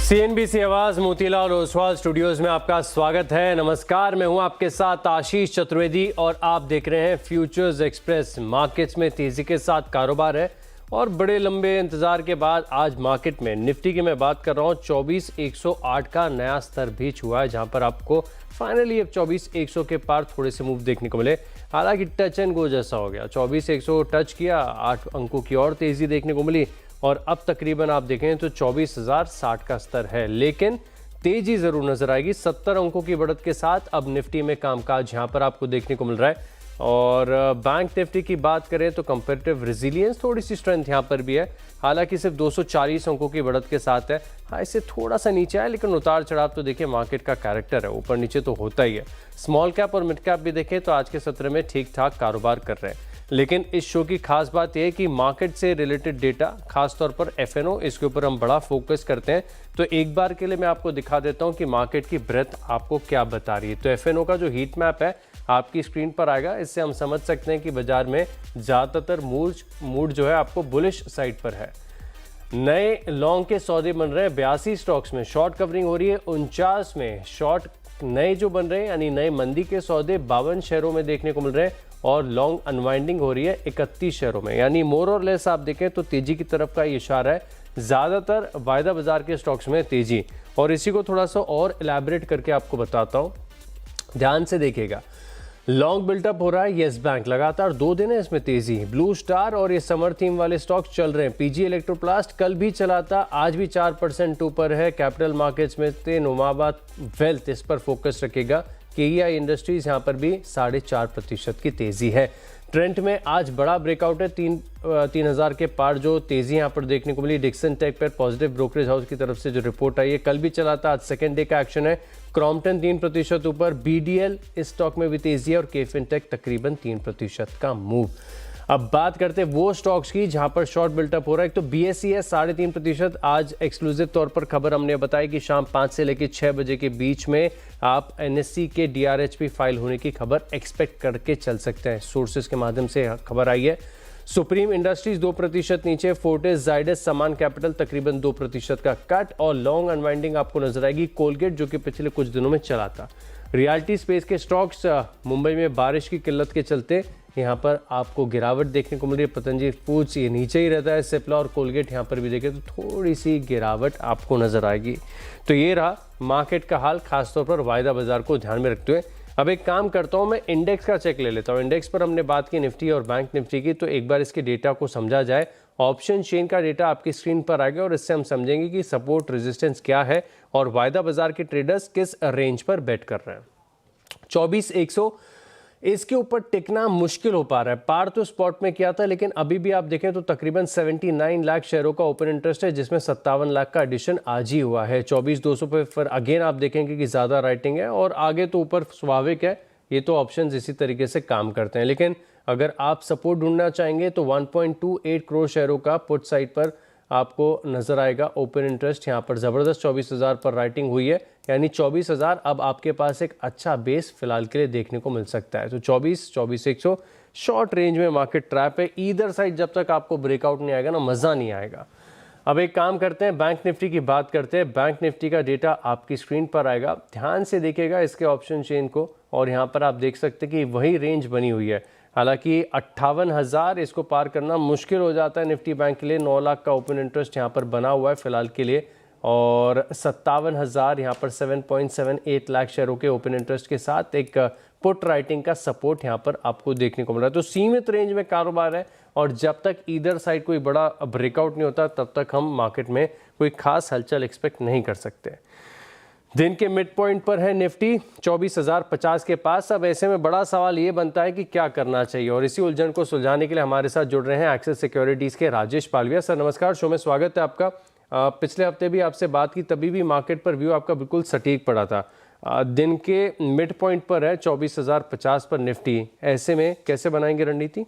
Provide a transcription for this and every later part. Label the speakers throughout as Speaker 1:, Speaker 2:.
Speaker 1: CNBC आवाज Motilal Oswal studios में आपका स्वागत है। नमस्कार, मैं हूं आपके साथ आशीष चतुर्वेदी और आप देख रहे हैं फ्यूचर्स एक्सप्रेस। मार्केट्स में तेजी के साथ कारोबार है और बड़े लंबे इंतजार के बाद आज मार्केट में निफ्टी की मैं बात कर रहा हूं 24,108 का नया स्तर भी छुआ है, जहां पर आपको फाइनली अब 24,100 के पार थोड़े से मूव देखने को मिले। हालांकि टच एंड गो जैसा हो गया, 24,100 टच किया, 8 अंकों की और तेजी देखने को मिली और अब तकरीबन आप देखें तो 24,060 का स्तर है। लेकिन तेजी जरूर नजर आएगी। 70 अंकों की बढ़त के साथ अब निफ्टी में कामकाज यहां पर आपको देखने को मिल रहा है। और बैंक निफ्टी की बात करें तो कंपैरेटिव रेजिलियंस, थोड़ी सी स्ट्रेंथ यहां पर भी है। हालांकि सिर्फ 240 अंकों की बढ़त के साथ है, हाई से थोड़ा सा नीचे है, लेकिन उतार चढ़ाव तो देखिए मार्केट का कैरेक्टर है, ऊपर नीचे तो होता ही है। स्मॉल कैप और मिड कैप भी देखें तो आज के सत्र में ठीक ठाक कारोबार कर रहे हैं। लेकिन इस शो की खास बात यह है कि मार्केट से रिलेटेड डेटा, खासतौर पर एफएनओ, इसके ऊपर हम बड़ा फोकस करते हैं। तो एक बार के लिए मैं आपको दिखा देता हूं कि मार्केट की ब्रेथ आपको क्या बता रही है। तो एफएनओ का जो हीट मैप है आपकी स्क्रीन पर आएगा। इससे हम समझ सकते हैं कि बाजार में ज़्यादातर मूड जो है आपको बुलिश साइड पर है। नए लॉन्ग के सौदे बन रहे हैं 82 स्टॉक्स में, शॉर्ट कवरिंग हो रही है 49 में, शॉर्ट नए जो बन रहे हैं यानी नए मंदी के सौदे 52 शेयरों में देखने को मिल रहे हैं और लॉन्ग अनवाइंडिंग हो रही है 31 शेयरों में। यानी मोर और लेस आप देखें तो तेजी की तरफ का इशारा है। ज़्यादातर वायदा बाजार के स्टॉक्स में तेजी, और इसी को थोड़ा सा और इलैबोरेट करके आपको बताता हूँ, ध्यान से देखिएगा। लॉन्ग बिल्टअप हो रहा है येस बैंक, लगातार 2 दिन है इसमें तेजी। ब्लू स्टार और ये समर थीम वाले स्टॉक चल रहे हैं। पीजी इलेक्ट्रोप्लास्ट कल भी चला था, आज भी 4% ऊपर है। कैपिटल मार्केट्स में थे नोमाबाद वेल्थ, इस पर फोकस रखेगा। केईआई इंडस्ट्रीज यहाँ पर भी 4.5% की तेजी है। ट्रेंड में आज बड़ा ब्रेकआउट है, 3,000 के पार जो तेजी यहाँ पर देखने को मिली। डिक्सन टेक पर पॉजिटिव ब्रोकरेज हाउस की तरफ से जो रिपोर्ट आई है, कल भी चला था, आज सेकेंड डे का एक्शन है। क्रॉम्पटन 3% ऊपर, बीडीएल इस स्टॉक में भी तेजी है और केफिनटेक तकरीबन 3% का मूव। अब बात करते हैं वो स्टॉक्स की जहां पर शॉर्ट बिल्टअप हो रहा है। तो बीएसई है 3.5%। आज एक्सक्लूसिव तौर पर खबर हमने बताई कि शाम 5 से लेकर 6 बजे के बीच में आप एनएससी के डीआरएचपी फाइल होने की खबर एक्सपेक्ट करके चल सकते हैं। सोर्सेज के माध्यम से खबर आई है। सुप्रीम इंडस्ट्रीज 2% नीचे, फोर्टिस जाइडस समान कैपिटल तकरीबन 2% का कट और लॉन्ग अनवाइंडिंग आपको नजर आएगी। कोलगेट जो कि पिछले कुछ दिनों में चला था। रियलिटी स्पेस के स्टॉक्स, मुंबई में बारिश की किल्लत के चलते यहाँ पर आपको गिरावट देखने को मिल रही है। पतंजलि फूड्स ये नीचे ही रहता है, सिप्ला और कोलगेट यहाँ पर भी देखें तो थोड़ी सी गिरावट आपको नजर आएगी। तो ये रहा मार्केट का हाल, खासतौर पर वायदा बाजार को ध्यान में रखते हुए। अब एक काम करता हूँ, मैं इंडेक्स का चेक ले लेता हूँ। इंडेक्स पर हमने बात की निफ्टी और बैंक निफ्टी की, तो एक बार इसके डेटा को समझा जाए। ऑप्शन चेन का डेटा आपकी स्क्रीन पर आ गया और इससे हम समझेंगे कि सपोर्ट रेजिस्टेंस क्या है और वायदा बाजार के ट्रेडर्स किस रेंज पर बेट कर रहे हैं। 24,100 इसके ऊपर टिकना मुश्किल हो पा रहा है। पार तो स्पॉट में किया था, लेकिन अभी भी आप देखें तो तकरीबन 79 लाख शेयरों का ओपन इंटरेस्ट है, जिसमें 57 लाख का एडिशन आज ही हुआ है। 24,200 पे फिर अगेन आप देखेंगे कि ज़्यादा राइटिंग है और आगे तो ऊपर स्वाभाविक है, ये तो ऑप्शंस इसी तरीके से काम करते हैं। लेकिन अगर आप सपोर्ट ढूंढना चाहेंगे तो 1.28 करोड़ शेयरों का पुट साइड पर आपको नजर आएगा ओपन इंटरेस्ट। यहाँ पर ज़बरदस्त 24,000 पर राइटिंग हुई है, यानी 24,000 अब आपके पास एक अच्छा बेस फिलहाल के लिए देखने को मिल सकता है। तो 24,100 शॉर्ट रेंज में मार्केट ट्रैप है। ईदर साइड जब तक आपको ब्रेकआउट नहीं आएगा ना, मज़ा नहीं आएगा। अब एक काम करते हैं, बैंक निफ्टी की बात करते हैं। बैंक निफ्टी का डेटा आपकी स्क्रीन पर आएगा, ध्यान से देखिएगा इसके ऑप्शन चेन को, और यहाँ पर आप देख सकते हैं कि वही रेंज बनी हुई है। हालांकि 58,000 इसको पार करना मुश्किल हो जाता है निफ्टी बैंक के लिए। 9 लाख का ओपन इंटरेस्ट यहाँ पर बना हुआ है फिलहाल के लिए, और 57,000 यहाँ पर 7.78 लाख शेयरों के ओपन इंटरेस्ट के साथ एक पुट राइटिंग का सपोर्ट यहाँ पर आपको देखने को मिल रहा है। तो सीमित रेंज में कारोबार है और जब तक ईदर साइड कोई बड़ा ब्रेकआउट नहीं होता तब तक हम मार्केट में कोई खास हलचल एक्सपेक्ट नहीं कर सकते। दिन के मिड पॉइंट पर है निफ्टी 24,050 के पास। अब ऐसे में बड़ा सवाल ये बनता है कि क्या करना चाहिए, और इसी उलझन को सुलझाने के लिए हमारे साथ जुड़ रहे हैं एक्सिस सिक्योरिटीज़ के राजेश पालविया। सर नमस्कार, शो में स्वागत है आपका। पिछले हफ्ते भी आपसे बात की, तभी भी मार्केट पर व्यू आपका बिल्कुल सटीक पड़ा था। दिन के मिड पॉइंट पर है 24,050 पर निफ्टी, ऐसे में कैसे बनाएंगे रणनीति?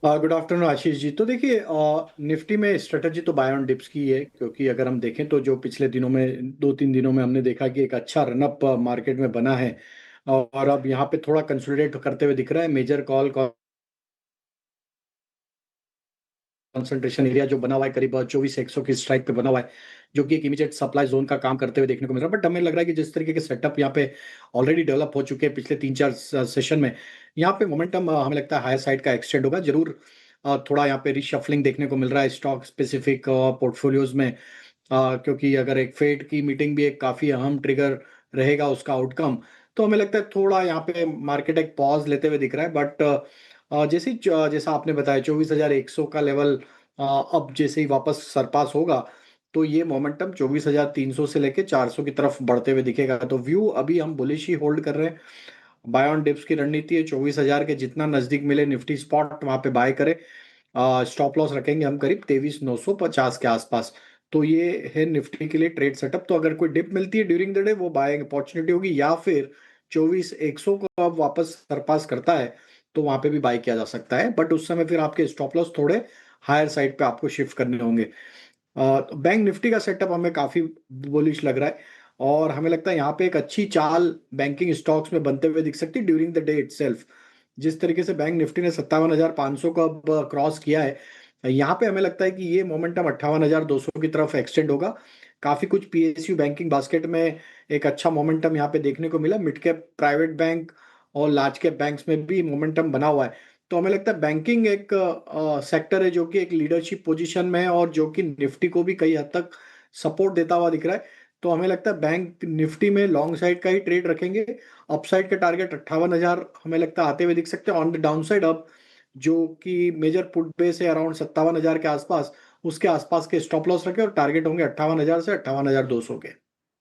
Speaker 2: Good afternoon Ashish ji. तो देखिए, निफ्टी में स्ट्रेटजी तो बाय ऑन डिप्स की है, क्योंकि अगर हम देखें तो जो पिछले दिनों में 2-3 दिनों में हमने देखा कि एक अच्छा रनअप मार्केट में बना है और अब यहाँ पे थोड़ा कंसोलिडेट करते हुए दिख रहा है। मेजर कॉल कंसंट्रेशन एरिया जो बना हुआ है करीब 24,100 की स्ट्राइक पे बना हुआ है, जो कि एक इमीडिएट सप्लाई जोन का काम करते हुए देखने को मिल रहा है। बट हमें लग रहा है कि जिस तरीके के सेटअप यहाँ पे ऑलरेडी डेवलप हो चुके हैं पिछले 3-4 सेशन में, यहाँ पे मोमेंटम हमें लगता है हायर साइड का एक्सटेंड होगा जरूर। थोड़ा यहाँ पे रिशफलिंग देखने को मिल रहा है स्टॉक स्पेसिफिक पोर्टफोलियोज में, क्योंकि अगर एक फेड की मीटिंग भी एक काफी अहम ट्रिगर रहेगा उसका आउटकम, तो हमें लगता है थोड़ा यहाँ पे मार्केट एक पॉज लेते हुए दिख रहा है। बट जैसा आपने बताया 24,100 का लेवल अब जैसे ही वापस सरपास होगा, तो ये मोमेंटम 24,300 से लेके 400 की तरफ बढ़ते हुए दिखेगा। तो व्यू अभी हम बुलिश ही होल्ड कर रहे हैं। बाय ऑन डिप्स की रणनीति है 24,000 के जितना नजदीक मिले निफ्टी स्पॉट वहां पे बाय करें। स्टॉप लॉस रखेंगे हम करीब 23,950 के आसपास। तो ये है निफ्टी के लिए ट्रेड सेटअप। तो अगर कोई डिप मिलती है ड्यूरिंग द डे वो बाइंग अपॉर्चुनिटी होगी, या फिर 24,100 को अब वापस सरपास करता है तो वहां पे भी बाय किया जा सकता है। बट उस समय फिर आपके स्टॉप लॉस थोड़े हायर साइड पे आपको शिफ्ट करने होंगे। बैंक निफ्टी का सेटअप हमें काफी बुलिश लग रहा है, और हमें लगता है यहाँ पे एक अच्छी चाल बैंकिंग स्टॉक्स में बनते हुए दिख सकती है ड्यूरिंग द डे इटसेल्फ। जिस तरीके से बैंक निफ्टी ने 57,500 को अब क्रॉस किया है, यहाँ पे हमें लगता है कि ये मोमेंटम 58,200 की तरफ एक्सटेंड होगा। काफी कुछ पीएसयू बैंकिंग बास्केट में एक अच्छा मोमेंटम यहाँ पे देखने को मिला। मिड कैप प्राइवेट बैंक और लार्ज कैप बैंक्स में भी मोमेंटम बना हुआ है। तो हमें लगता है बैंकिंग एक सेक्टर है जो कि एक लीडरशिप पोजीशन में है, और जो कि निफ्टी को भी कई हद तक सपोर्ट देता हुआ दिख रहा है। तो हमें लगता है बैंक निफ्टी में लॉन्ग साइड का ही ट्रेड रखेंगे। अपसाइड के टारगेट 58,000 हमें लगता है आते हुए दिख सकते हैं। ऑन द डाउन साइड अब जो कि मेजर पुट बेस है अराउंड 57,000 के आसपास, उसके आसपास के स्टॉप लॉस रखे और टारगेट होंगे 58,000 से 58,200 के।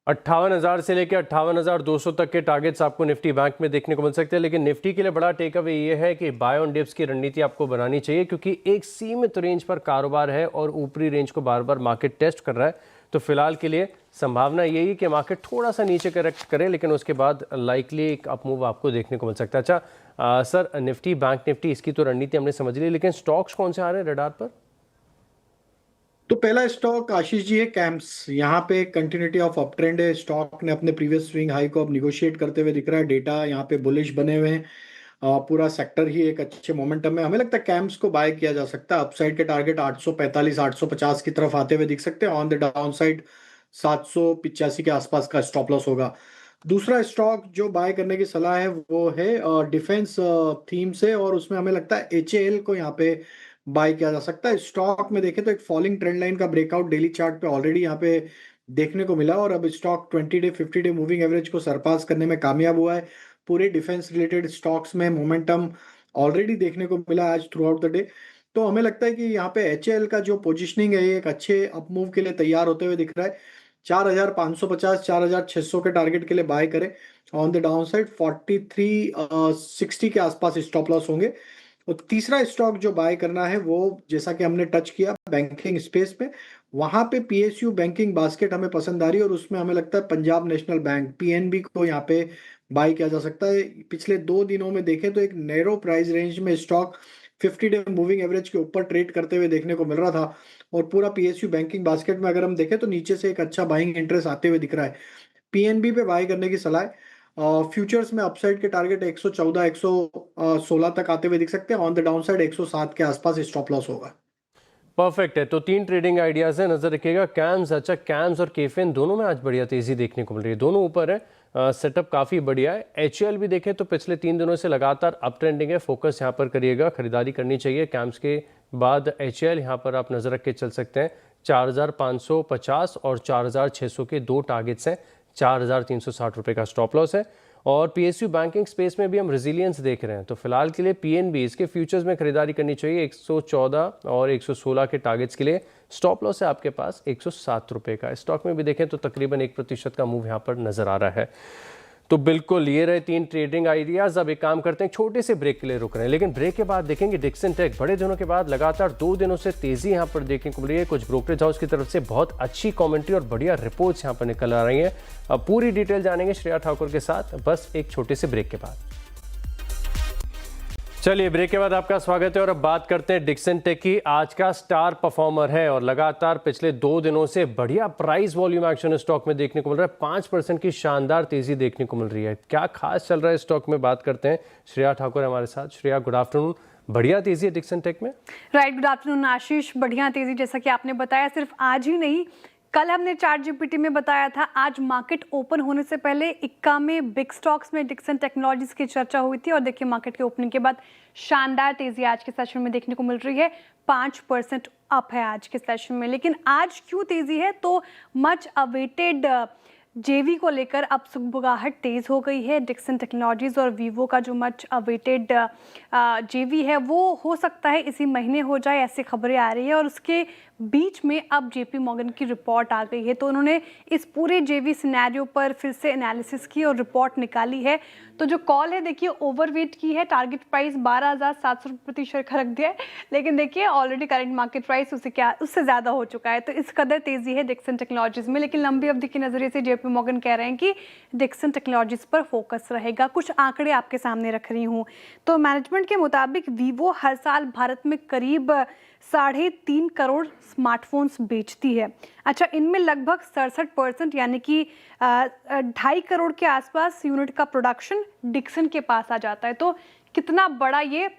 Speaker 1: 58,000 से लेकर 58,200 तक के टारगेट्स आपको निफ्टी बैंक में देखने को मिल सकते हैं। लेकिन निफ्टी के लिए बड़ा टेक अवे ये है कि बाय ऑन डिप्स की रणनीति आपको बनानी चाहिए, क्योंकि एक सीमित रेंज पर कारोबार है और ऊपरी रेंज को बार बार मार्केट टेस्ट कर रहा है। तो फिलहाल के लिए संभावना यही है कि मार्केट थोड़ा सा नीचे करेक्ट करे, लेकिन उसके बाद लाइकली एक अपमूव आपको देखने को मिल सकता है। अच्छा सर, निफ्टी बैंक निफ्टी इसकी तो रणनीति हमने समझ ली, लेकिन स्टॉक्स कौन से आ रहे हैं रडार पर?
Speaker 2: तो पहला स्टॉक आशीष जी है कैम्स। यहाँ पे कंटिन्यूटी ऑफ अप ट्रेंड है। स्टॉक ने अपने प्रीवियस स्विंग हाई को अब निगोशिएट करते हुए दिख रहा है। डेटा यहाँ पे बुलिश बने हुए हैं। पूरा सेक्टर ही एक अच्छे मोमेंटम में। हमें लगता है कैम्स को बाय किया जा सकता है। अपसाइड के टारगेट 845 850 की तरफ आते हुए दिख सकते हैं। ऑन द डाउन साइड 785 के आसपास का स्टॉप लॉस होगा। दूसरा स्टॉक जो बाय करने की सलाह है वो है डिफेंस थीम से, और उसमें हमें लगता है HAL को यहाँ पे बाय किया जा सकता है। स्टॉक में देखें तो एक फॉलिंग ट्रेंड लाइन का ब्रेकआउट डेली चार्ट पे ऑलरेडी यहाँ पे देखने को मिला, और अब stock 20 day 50 day moving average को सरपास करने में कामयाब हुआ है। पूरे डिफेंस रिलेटेड स्टॉक्स में मोमेंटम ऑलरेडी देखने को मिला आज थ्रू आउट द डे। तो हमें लगता है कि यहाँ पे HAL का जो पोजिशनिंग है ये एक अच्छे अपमूव के लिए तैयार होते हुए दिख रहा है। 4,550 4,600 के टारगेट के लिए बाय करें। ऑन द डाउन साइड 4360 के आसपास स्टॉप लॉस होंगे। और तीसरा स्टॉक जो बाय करना है वो, जैसा कि हमने टच किया बैंकिंग स्पेस पे, वहां पे PSU बैंकिंग बास्केट हमें पसंद आ रही है, और उसमें हमें लगता है पंजाब नेशनल बैंक PNB को यहाँ पे बाय किया जा सकता है। पिछले 2 दिनों में देखें तो एक नैरो प्राइस रेंज में स्टॉक 50 डे मूविंग एवरेज के ऊपर ट्रेड करते हुए देखने को मिल रहा था, और पूरा PSU बैंकिंग बास्केट में अगर हम देखें तो नीचे से एक अच्छा बाइंग इंटरेस्ट आते हुए दिख रहा है। PNB पे बाय करने की सलाह है। फ्यूचर्स में अपसाइड के टारगेट 114 116 तक आते हुए दिख सकते हैं। ऑन द डाउन साइड 107 के आसपास स्टॉप लॉस होगा।
Speaker 1: परफेक्ट है। तो 3 ट्रेडिंग आइडियाज है, नजर रखिएगा। कैम्स, अच्छा कैम्स और केफिन दोनों में आज बढ़िया तेजी देखने को मिल रही है, दोनों ऊपर है। सेटअप काफ़ी बढ़िया है। HAL भी देखें तो पिछले 3 दिनों से लगातार अप ट्रेंडिंग है। फोकस यहाँ पर करिएगा, खरीदारी करनी चाहिए। कैम्स के बाद HAL यहाँ पर आप नजर रख के चल सकते हैं। 4,550 और 4,600 के 2 टारगेट्स हैं। 4,360 रुपये का स्टॉप लॉस है। और PSU बैंकिंग स्पेस में भी हम रेजिलियंस देख रहे हैं। तो फिलहाल के लिए PNB इसके फ्यूचर्स में खरीदारी करनी चाहिए। 114 और 116 के टारगेट्स के लिए स्टॉप लॉस है आपके पास 107 रुपये का। स्टॉक में भी देखें तो तकरीबन 1% का मूव यहाँ पर नजर आ रहा है। तो बिल्कुल ये रहे 3 ट्रेडिंग आइडियाज। अब एक काम करते हैं, छोटे से ब्रेक के लिए रुक रहे हैं, लेकिन ब्रेक के बाद देखेंगे डिक्सन टेक। बड़े दिनों के बाद लगातार 2 दिनों से तेजी यहाँ पर देखने को मिल रही है। कुछ ब्रोकरेज हाउस की तरफ से बहुत अच्छी कमेंट्री और बढ़िया रिपोर्ट्स यहाँ पर निकल आ रही हैं। अब पूरी डिटेल जानेंगे श्रेया ठाकुर के साथ, बस एक छोटे से ब्रेक के बाद। चलिए ब्रेक के बाद आपका स्वागत है और अब बात करते हैं डिक्सन टेक की। आज का स्टार परफॉर्मर है और लगातार पिछले 2 दिनों से बढ़िया प्राइस वॉल्यूम एक्शन स्टॉक में देखने को मिल रहा है। 5% की शानदार तेजी देखने को मिल रही है। क्या खास चल रहा है स्टॉक में, बात करते हैं। श्रेया ठाकुर हमारे साथ। Shreya, good afternoon. बढ़िया तेजी है डिक्सन टेक में।
Speaker 3: राइट, गुड आफ्टरनून आशीष। बढ़िया तेजी जैसा कि आपने बताया, सिर्फ आज ही नहीं, कल हमने चार्ट जीपीटी में बताया था। आज मार्केट ओपन होने से पहले इक्का में बिग स्टॉक्स में डिक्सन टेक्नोलॉजीज की चर्चा हुई थी और देखिए मार्केट के ओपनिंग के बाद शानदार तेजी आज के सेशन में देखने को मिल रही है। 5% अप है आज के सेशन में। लेकिन आज क्यों तेजी है? तो मच अवेटेड जेवी को लेकर अब सुगबुगाहट तेज हो गई है। डिक्सन टेक्नोलॉजीज और वीवो का जो मच अवेटेड जेवी है वो हो सकता है इसी महीने हो जाए, ऐसी खबरें आ रही है। और उसके बीच में अब जेपी मॉर्गन की रिपोर्ट आ गई है, तो उन्होंने इस पूरे जेवी सिनेरियो पर फिर से एनालिसिस की और रिपोर्ट निकाली है। तो जो कॉल है देखिए ओवरवेट की है, टारगेट प्राइस 12,700 प्रति शेयर का रख दिया है, लेकिन देखिए ऑलरेडी करंट मार्केट प्राइस उससे ज़्यादा हो चुका है। तो इस कदर तेज़ी है डिक्सन टेक्नोलॉजीज में। लेकिन लंबी अवधि के नज़रिए से जेपी मॉर्गन कह रहे हैं कि डिक्सन टेक्नोलॉजीज पर फोकस रहेगा। कुछ आंकड़े आपके सामने रख रही हूँ। तो मैनेजमेंट के मुताबिक वीवो हर साल भारत में करीब 3.5 करोड़ स्मार्टफोन्स बेचती है। अच्छा, इनमें लगभग 67% यानी कि 2.5 करोड़ के आसपास यूनिट का प्रोडक्शन डिक्सन के पास आ जाता है। तो कितना बड़ा ये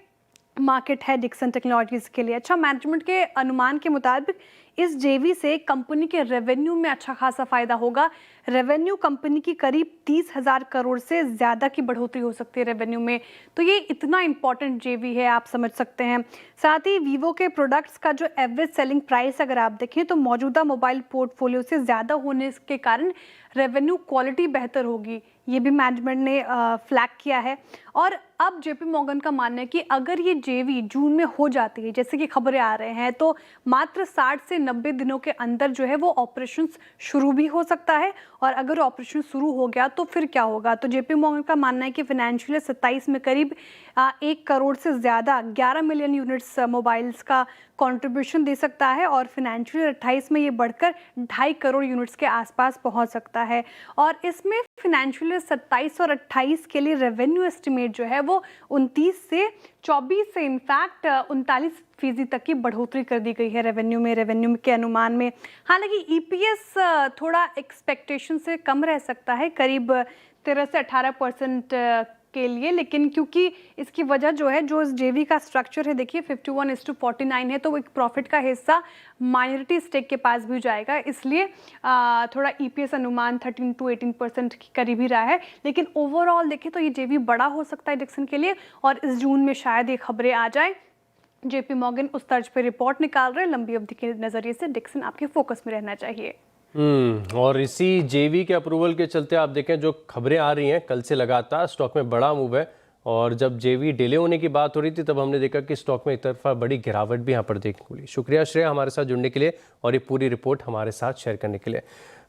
Speaker 3: मार्केट है डिक्सन टेक्नोलॉजीज के लिए। अच्छा, मैनेजमेंट के अनुमान के मुताबिक इस जेवी से कंपनी के रेवेन्यू में अच्छा खासा फायदा होगा। रेवेन्यू कंपनी की करीब 30,000 करोड़ से ज़्यादा की बढ़ोतरी हो सकती है रेवेन्यू में। तो ये इतना इंपॉर्टेंट जेवी है, आप समझ सकते हैं। साथ ही वीवो के प्रोडक्ट्स का जो एवरेज सेलिंग प्राइस अगर आप देखें तो मौजूदा मोबाइल पोर्टफोलियो से ज़्यादा होने के कारण रेवेन्यू क्वालिटी बेहतर होगी, ये भी मैनेजमेंट ने फ्लैग किया है। और अब जेपी मॉर्गन का मानना है कि अगर ये जेवी जून में हो जाती है, जैसे कि खबरें आ रहे हैं, तो मात्र 60 से 90 दिनों के अंदर जो है वो ऑपरेशंस शुरू भी हो सकता है। और अगर ऑपरेशन शुरू हो गया तो फिर क्या होगा? तो जेपी मॉर्गन का मानना है कि फाइनेंशियल 27 में करीब 1 करोड़ से ज़्यादा 11 मिलियन यूनिट्स मोबाइल्स का कंट्रीब्यूशन दे सकता है और फाइनेंशियल 28 में ये बढ़कर 2.5 करोड़ यूनिट्स के आसपास पहुंच सकता है। और इसमें फाइनेंशियल 27 और 28 के लिए रेवेन्यू एस्टिमेट जो है वो 29 से 24 से इनफैक्ट 39% तक की बढ़ोतरी कर दी गई है रेवेन्यू के अनुमान में। हालांकि ईपीएस थोड़ा एक्सपेक्टेशन से कम रह सकता है, करीब 13 से 18% के लिए। लेकिन क्योंकि इसकी वजह जो है, जो इस जेवी का स्ट्रक्चर है देखिए 51:49 है, तो एक प्रॉफिट का हिस्सा माइनॉरिटी स्टेक के पास भी जाएगा, इसलिए थोड़ा ईपीएस अनुमान 13 to 18% के करीब ही रहा है। लेकिन ओवरऑल देखें तो ये जेवी बड़ा हो सकता है डिक्सन के लिए और इस जून में शायद ये खबरें आ जाए। जेपी मॉर्गन उस तर्ज पे रिपोर्ट निकाल रहे हैं। लंबी अवधि के नज़रिए से डिक्सन आपके फोकस में रहना चाहिए।
Speaker 1: और इसी जेवी के अप्रूवल के चलते आप देखें जो खबरें आ रही हैं, कल से लगातार स्टॉक में बड़ा मूव है। और जब जेवी डिले होने की बात हो रही थी तब हमने देखा कि स्टॉक में एक तरफा बड़ी गिरावट भी यहाँ पर देखने को मिली। शुक्रिया श्रेया हमारे साथ जुड़ने के लिए और ये पूरी रिपोर्ट हमारे साथ शेयर करने के लिए।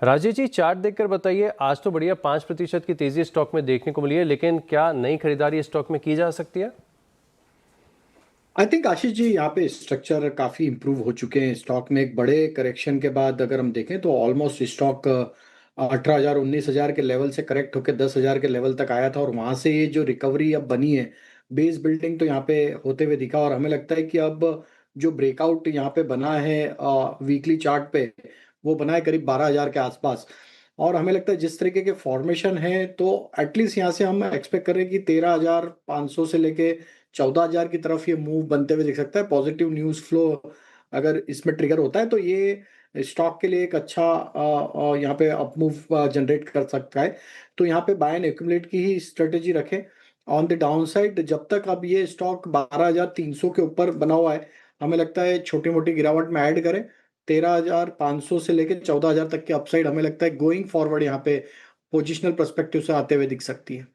Speaker 1: राजेश जी, चार्ट देखकर बताइए, आज तो बढ़िया 5% की तेजी स्टॉक में देखने को मिली है, लेकिन क्या नई खरीदारी स्टॉक में की जा सकती है?
Speaker 2: आई थिंक आशीष जी, यहाँ पे स्ट्रक्चर काफी इंप्रूव हो चुके हैं स्टॉक में। एक बड़े करेक्शन के बाद अगर हम देखें तो ऑलमोस्ट स्टॉक 18,000 19,000 के लेवल से करेक्ट होकर 10,000 के लेवल तक आया था और वहां से ये जो रिकवरी अब बनी है, बेस बिल्डिंग तो यहाँ पे होते हुए दिखा। और हमें लगता है कि अब जो ब्रेकआउट यहाँ पे बना है वीकली चार्ट पे, वो बना है करीब 12,000 के आसपास। और हमें लगता है जिस तरीके के फॉर्मेशन है तो एटलीस्ट यहाँ से हम एक्सपेक्ट कर रहे हैं कि 13,500 से लेके 14,000 की तरफ ये मूव बनते हुए दिख सकता है। पॉजिटिव न्यूज़ फ्लो अगर इसमें ट्रिगर होता है तो ये स्टॉक के लिए एक अच्छा यहाँ पे अप मूव जनरेट कर सकता है। तो यहाँ पे बाय एंड एक्यूमुलेट की ही स्ट्रेटेजी रखें। ऑन द डाउन साइड जब तक अब ये स्टॉक 12,300 के ऊपर बना हुआ है, हमें लगता है छोटी मोटी गिरावट में ऐड करें। 13,500 से लेकर 14,000 तक की अपसाइड हमें लगता है गोइंग फॉरवर्ड यहाँ पे पोजिशनल पर्सपेक्टिव से आते हुए दिख सकती है।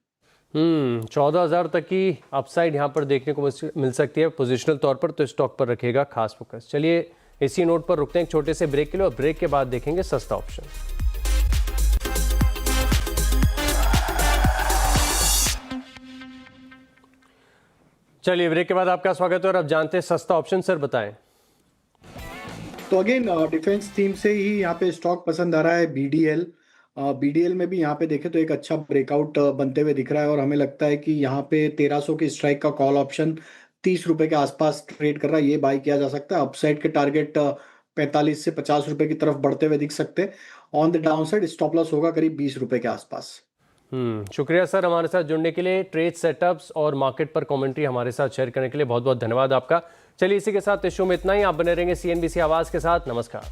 Speaker 1: 14,000 तक की अपसाइड यहाँ पर देखने को मिल सकती है पोजिशनल तौर पर, तो स्टॉक पर रखेगा खास फोकस। चलिए इसी नोट पर रुकते हैं एक छोटे से ब्रेक के लिए और ब्रेक के बाद देखेंगे सस्ता ऑप्शन। चलिए ब्रेक के बाद आपका स्वागत है और अब जानते हैं सस्ता ऑप्शन। सर बताएं।
Speaker 2: तो अगेन डिफेंस थीम से ही यहाँ पे स्टॉक पसंद आ रहा है बीडीएल। बीडीएल में भी यहाँ पे देखें तो एक अच्छा ब्रेकआउट बनते हुए दिख रहा है और हमें लगता है कि यहाँ पे 1300 की स्ट्राइक का कॉल ऑप्शन 30 रुपए के आसपास ट्रेड कर रहा है, ये बाय किया जा सकता है। अपसाइड के टारगेट 45 से 50 रुपए की तरफ बढ़ते हुए दिख सकते हैं। On the down side stop loss होगा करीब 20 रुपए के आसपास।
Speaker 1: शुक्रिया सर हमारे साथ जुड़ने के लिए, ट्रेड सेटअप्स और मार्केट पर कमेंट्री हमारे साथ शेयर करने के लिए बहुत बहुत धन्यवाद आपका। चलिए इसी के साथ इस शो में इतना ही। आप बने रहेंगे CNBC आवाज़ के साथ। नमस्कार।